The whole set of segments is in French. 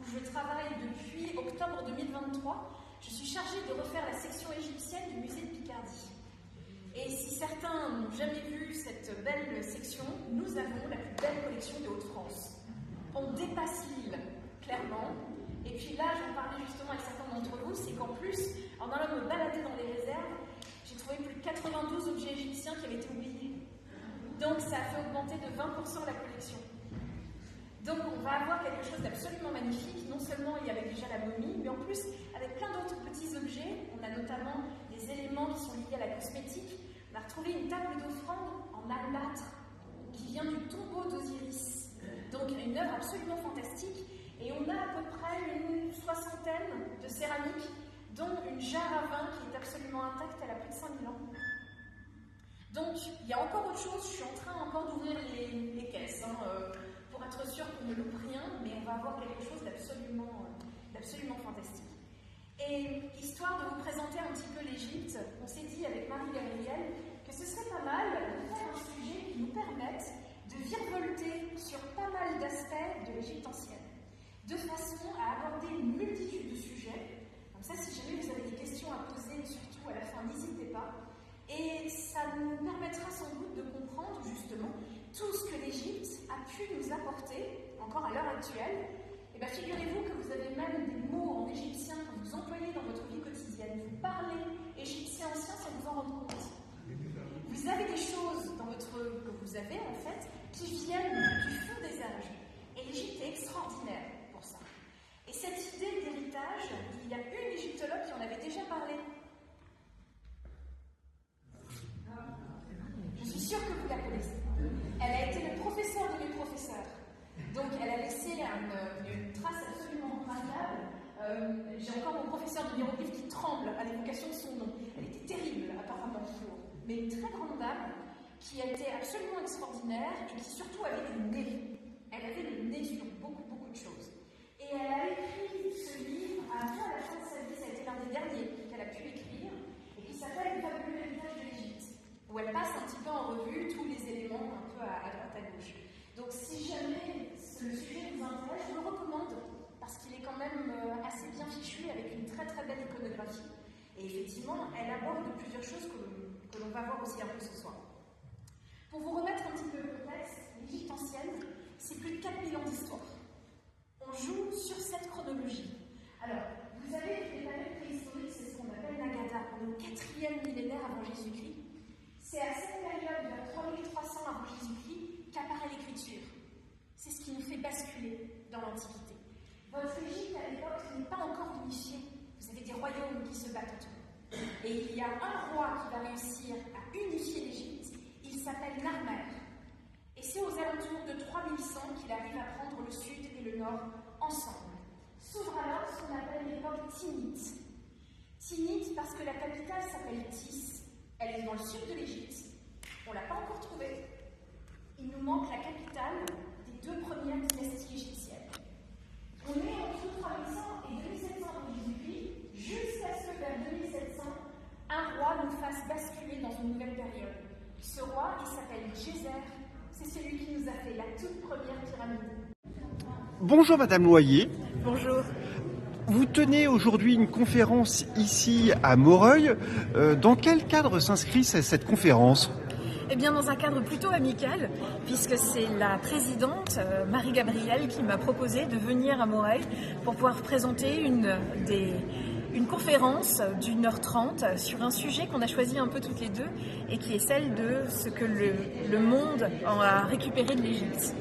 je travaille depuis octobre 2023. Je suis chargée de refaire la section égyptienne du musée de Picardie. Et si certains n'ont jamais vu cette belle section, nous avons la plus belle collection de Hauts-de-France. On dépasse l'île, clairement. Et puis là, j'en parlais justement avec certains d'entre vous, c'est qu'en plus, en allant me balader dans les réserves, j'ai trouvé plus de 92 objets égyptiens qui avaient été oubliés. Donc ça a fait augmenter de 20% la collection. Donc on va avoir quelque chose d'absolument magnifique. Non seulement il y avait déjà la momie, mais en plus avec plein d'autres petits objets. On a notamment des éléments qui sont liés à la cosmétique. On a retrouvé une table d'offrande en albâtre qui vient du tombeau d'Osiris. Donc une œuvre absolument fantastique. Et on a à peu près une 60aine de céramiques, dont une jarre à vin qui est absolument intacte, elle a plus de 5000 ans. Donc il y a encore autre chose, je suis en train encore d'ouvrir les caisses, pour être sûr qu'on ne loupe rien, mais on va avoir quelque chose d'absolument fantastique. Et histoire de vous présenter un petit peu l'Égypte, on s'est dit avec Marie-Gabrielle que ce serait pas mal de faire un sujet qui nous permette de virevolter sur pas mal d'aspects de l'Égypte ancienne, de façon à aborder une multitude de sujets. Comme ça, si jamais vous avez des questions à poser, surtout à la fin, n'hésitez pas. Et ça nous permettra sans doute de comprendre justement tout ce que l'Égypte a pu nous apporter, encore à l'heure actuelle. Et bien figurez-vous que vous avez même des mots en égyptien que vous employez dans votre vie quotidienne. Vous parlez égyptien ancien sans vous en rendre compte. Vous avez des choses que vous avez en fait qui viennent du fond des âges. Et l'Égypte est extraordinaire pour ça. Et cette idée d'héritage, il y a une égyptologue qui en avait déjà parlé. Je suis sûre que vous la connaissez. Elle a été le professeur de mes professeurs. Donc elle a laissé une trace absolument remarquable. J'ai encore mon professeur de hiéroglyphe qui tremble à l'évocation de son nom. Elle était terrible apparemment pour, mais une très grande dame qui a été absolument extraordinaire et qui surtout avait le nez. Elle avait le nez sur beaucoup de choses. Et elle a écrit ce livre à la fin de sa vie, ça a été l'un des derniers qu'elle a pu écrire, et qui s'appelle Le fabuleux héritage de l'Égypte, où elle passe un petit peu en revue tous les éléments un peu à droite à gauche. Donc si jamais le sujet vous intéresse, je le recommande, parce qu'il est quand même assez bien fichu, avec une très belle iconographie. Et effectivement, elle aborde plusieurs choses que l'on va voir aussi un peu ce soir. Pour vous remettre un petit peu le contexte, l'Égypte ancienne, c'est plus de 4000 ans d'histoire. On joue sur cette chronologie. Alors, vous avez les périodes préhistoriques, c'est ce qu'on appelle l'Agada, on est au 4e millénaire avant Jésus-Christ. C'est à cette période, vers 3300 avant Jésus-Christ, qu'apparaît l'écriture. C'est ce qui nous fait basculer dans l'Antiquité. Votre Égypte, à l'époque, n'est pas encore unifiée. Vous avez des royaumes qui se battent autour. Et il y a un roi qui va réussir à unifier l'Égypte. Il s'appelle Narmer. Et c'est aux alentours de 3100 qu'il arrive à prendre le sud et le nord ensemble. S'ouvre alors ce qu'on appelle l'époque Tinnite. Tinnite parce que la capitale s'appelle Tis. Elle est dans le sud de l'Égypte. On ne l'a pas encore trouvée. Il nous manque la capitale des 2 premières dynasties égyptiennes. On est entre 3100 et 2700 avant Jésus-Christ, jusqu'à ce que vers 2700, un roi nous fasse basculer dans une nouvelle période. Ce roi, il s'appelle Djéser. C'est celui qui nous a fait la toute première pyramide. Bonjour Madame Loyer. Bonjour. Vous tenez aujourd'hui une conférence ici à Moreuil. Dans quel cadre s'inscrit cette conférence ? Eh bien, dans un cadre plutôt amical, puisque c'est la présidente, Marie-Gabrielle, qui m'a proposé de venir à Moreuil pour pouvoir présenter une conférence d'1h30 sur un sujet qu'on a choisi un peu toutes les deux et qui est celle de ce que le monde a récupéré de l'Égypte.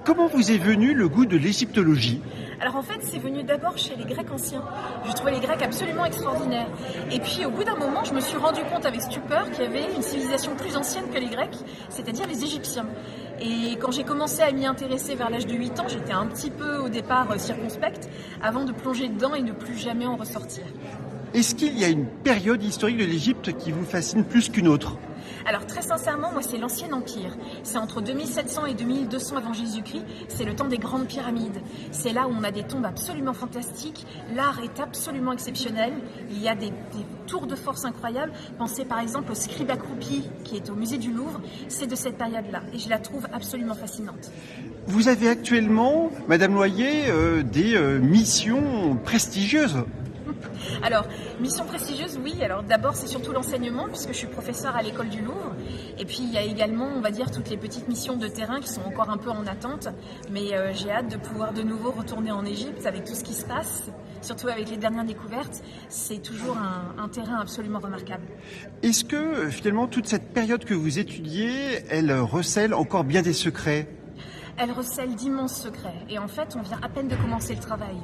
Comment vous est venu le goût de l'égyptologie ? Alors en fait, c'est venu d'abord chez les Grecs anciens. Je trouvais les Grecs absolument extraordinaires. Et puis au bout d'un moment, je me suis rendu compte avec stupeur qu'il y avait une civilisation plus ancienne que les Grecs, c'est-à-dire les Égyptiens. Et quand j'ai commencé à m'y intéresser vers l'âge de 8 ans, j'étais un petit peu au départ circonspecte, avant de plonger dedans et ne plus jamais en ressortir. Est-ce qu'il y a une période historique de l'Égypte qui vous fascine plus qu'une autre ? Alors très sincèrement, moi c'est l'Ancien Empire. C'est entre 2700 et 2200 avant Jésus-Christ. C'est le temps des grandes pyramides. C'est là où on a des tombes absolument fantastiques. L'art est absolument exceptionnel. Il y a des tours de force incroyables. Pensez par exemple au scribe accroupi qui est au musée du Louvre. C'est de cette période-là et je la trouve absolument fascinante. Vous avez actuellement, Madame Loyer, des missions prestigieuses. Alors, mission prestigieuse, oui. Alors d'abord, c'est surtout l'enseignement, puisque je suis professeure à l'école du Louvre. Et puis, il y a également, on va dire, toutes les petites missions de terrain qui sont encore un peu en attente. Mais j'ai hâte de pouvoir de nouveau retourner en Égypte avec tout ce qui se passe, surtout avec les dernières découvertes. C'est toujours un terrain absolument remarquable. Est-ce que, finalement, toute cette période que vous étudiez, elle recèle encore bien des secrets ? Elle recèle d'immenses secrets. Et en fait, on vient à peine de commencer le travail.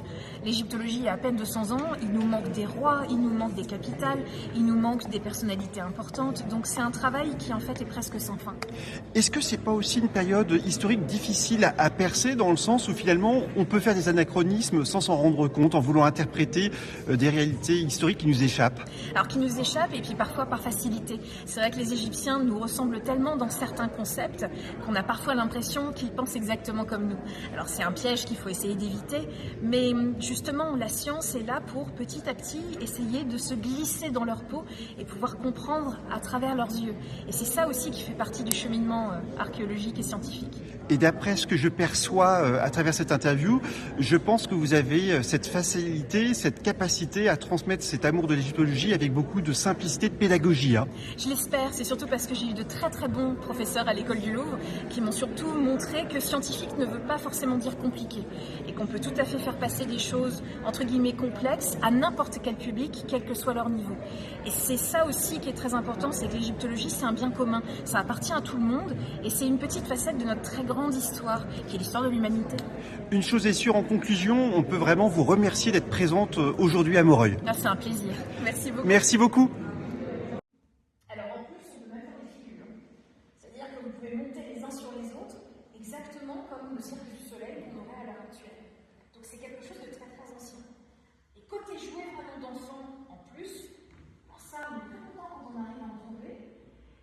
L'égyptologie a à peine 200 ans. Il nous manque des rois, il nous manque des capitales, il nous manque des personnalités importantes. Donc c'est un travail qui, en fait, est presque sans fin. Est-ce que c'est pas aussi une période historique difficile à percer, dans le sens où, finalement, on peut faire des anachronismes sans s'en rendre compte, en voulant interpréter des réalités historiques qui nous échappent? Alors, qui nous échappent, et puis parfois par facilité. C'est vrai que les Égyptiens nous ressemblent tellement dans certains concepts qu'on a parfois l'impression qu'ils pensent exactement comme nous. Alors c'est un piège qu'il faut essayer d'éviter, mais justement la science est là pour petit à petit essayer de se glisser dans leur peau et pouvoir comprendre à travers leurs yeux. Et c'est ça aussi qui fait partie du cheminement archéologique et scientifique. Et d'après ce que je perçois à travers cette interview, je pense que vous avez cette facilité, cette capacité à transmettre cet amour de l'égyptologie avec beaucoup de simplicité, de pédagogie. Je l'espère, c'est surtout parce que j'ai eu de très très bons professeurs à l'école du Louvre qui m'ont surtout montré que scientifique ne veut pas forcément dire compliqué et qu'on peut tout à fait faire passer des choses entre guillemets complexes à n'importe quel public, quel que soit leur niveau. Et c'est ça aussi qui est très important, c'est que l'égyptologie c'est un bien commun, ça appartient à tout le monde et c'est une petite facette de notre très grande histoire qui est l'histoire de l'humanité. Une chose est sûre, en conclusion, on peut vraiment vous remercier d'être présente aujourd'hui à Moreuil. Ah, c'est un plaisir, merci beaucoup. Merci beaucoup. Alors en plus, on peut même faire des figures. C'est-à-dire que vous pouvez monter les uns sur les autres, exactement comme le Cirque du Soleil qu'on aurait à l'heure actuelle. Donc c'est quelque chose de très très ancien. Et côté jouets vraiment d'enfants en plus, alors ça on est très content quand on arrive à en trouver,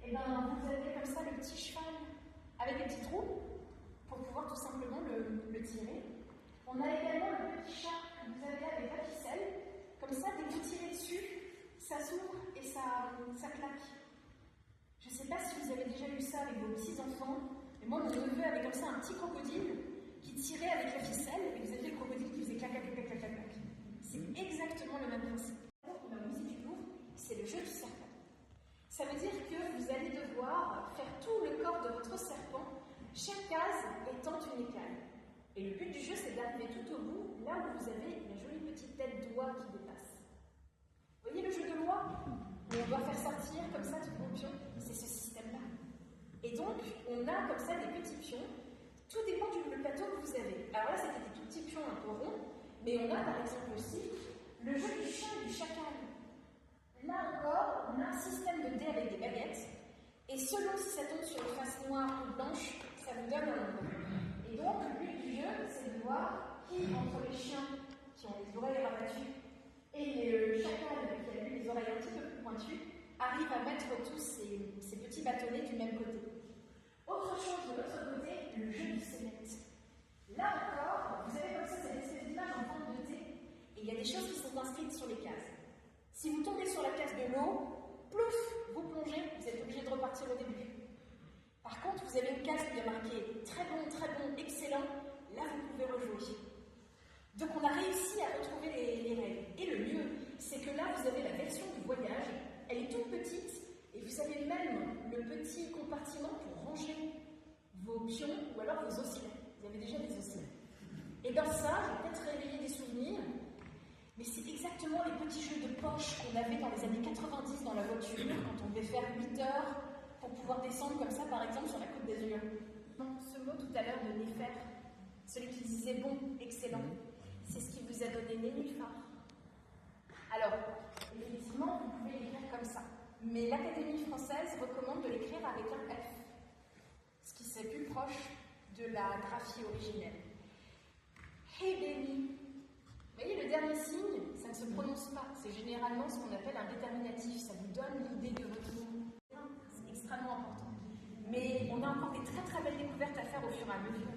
et bien vous avez comme ça le petit cheval avec des petits trous pour pouvoir tout simplement le tirer. On a également le petit chat que vous avez avec la ficelle, comme ça dès que vous tirez dessus, ça s'ouvre et ça claque. Je ne sais pas si vous avez déjà vu ça avec vos petits-enfants, mais moi, mon neveu avait comme ça un petit crocodile qui tirait avec la ficelle, et vous aviez le crocodile qui faisait clac, clac, clac, clac, clac, clac. C'est exactement le même principe. Au musée du Louvre, c'est le jeu du serpent. Ça veut dire que vous allez devoir faire tout le corps de votre serpent, chaque case étant une écaille. Et le but du jeu, c'est d'arriver tout au bout, là où vous avez la jolie petite tête d'oie qui dépasse. Vous voyez le jeu de l'oie? On doit faire sortir comme ça tout le pion, c'est ce système-là. Et donc, on a comme ça des petits pions, tout dépend du plateau que vous avez. Alors là, c'était des tout petits pions un peu ronds, mais on a par exemple aussi le jeu du chien et du chacal. Là encore, on a un système de dés avec des baguettes, et selon si ça tombe sur une face noire ou blanche, ça vous donne un nombre. Et donc, le but du jeu, c'est de voir qui, entre les chiens qui ont les oreilles rabattues et le chacal qui a les oreilles un petit peu plus pointues, arrive à mettre tous ces petits bâtonnets du même côté. Autre chose de l'autre côté, le jeu du scénette. Là encore, vous avez comme ça cette espèce d'image en forme de T, et il y a des choses qui sont inscrites sur les cases. Si vous tombez sur la case de l'eau, plouf, vous plongez, vous êtes obligé de repartir au début. Par contre, vous avez une case qui est marquée très bon, excellent, là vous pouvez rejouer. Donc on a réussi à retrouver les règles. Et le mieux, c'est que là vous avez la version du voyage, elle est toute petite, et vous avez même le petit compartiment pour ranger vos pions ou alors vos osselets. Vous avez déjà des osselets. Et dans ça, je vais peut-être réveiller des souvenirs, mais c'est exactement les petits jeux de poche qu'on avait dans les années 90 dans la voiture, quand on devait faire 8 heures pour pouvoir descendre comme ça, par exemple, sur la Côte d'Azur. Ce mot tout à l'heure de Néfer, celui qui disait bon, excellent, c'est ce qui vous a donné Nénuphar. Alors, effectivement, vous pouvez l'écrire comme ça. Mais l'Académie française recommande de l'écrire avec un F, ce qui serait plus proche de la graphie originelle. Hebeni. Vous voyez, le dernier signe, ça ne se prononce pas. C'est généralement ce qu'on appelle un déterminatif. Ça vous donne l'idée de votre nom. C'est extrêmement Mais on a encore des très très belles découvertes à faire au fur et à mesure.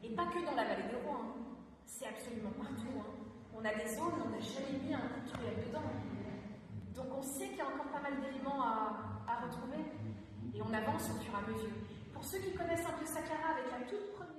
Et pas que dans la vallée des rois, hein. C'est absolument partout. Hein. On a des zones où on n'a jamais mis un culturel dedans. Donc on sait qu'il y a encore pas mal d'éléments à retrouver. Et on avance au fur et à mesure. Pour ceux qui connaissent un peu Saqqara avec la toute première